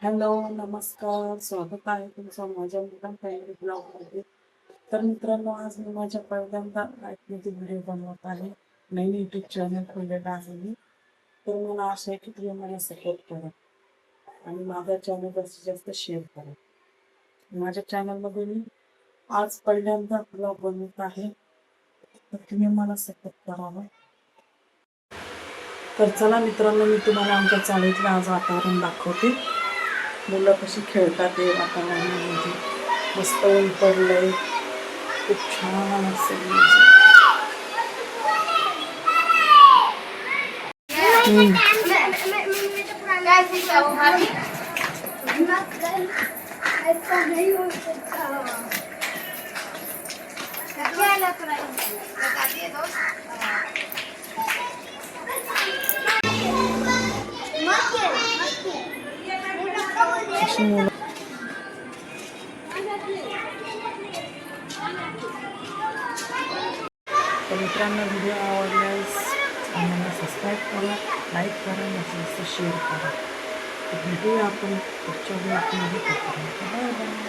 Hello, नमस्कार. स्वागत आहे तुमचं माझ्या मुलां फॅमिली ब्लॉगमध्ये. तर मित्रांनो, आज मी माझ्या पहिल्यांदा लाईफमध्ये व्हिडिओ बनवत आहे. नवीन यूट्यूब चॅनल खोललेला आहे मी. तर मला आशा आहे की तुम्ही मला सपोर्ट करा आणि माझ्या चॅनल जास्तीत जास्त शेअर करा. माझ्या चॅनलमध्ये मी आज पहिल्यांदा ब्लॉग बनवत आहे, तर तुम्ही मला सपोर्ट करावा. तर चला मित्रांनो, मी तुम्हाला आमच्या चाळीतलं आज वातावरण दाखवते. मुलं कशी खेळतात ते वातावरणामध्ये. मस्त ऊन पडलंय, खूप छान असं मुलं. तर मित्रांनो, व्हिडिओ आवडल्यास आम्हाला सबस्क्राईब करा, लाईक करा, जास्तीत जास्त शेअर करा. तर भेटूया आपण पुढच्या ब्लॉगमध्ये. Bye bye.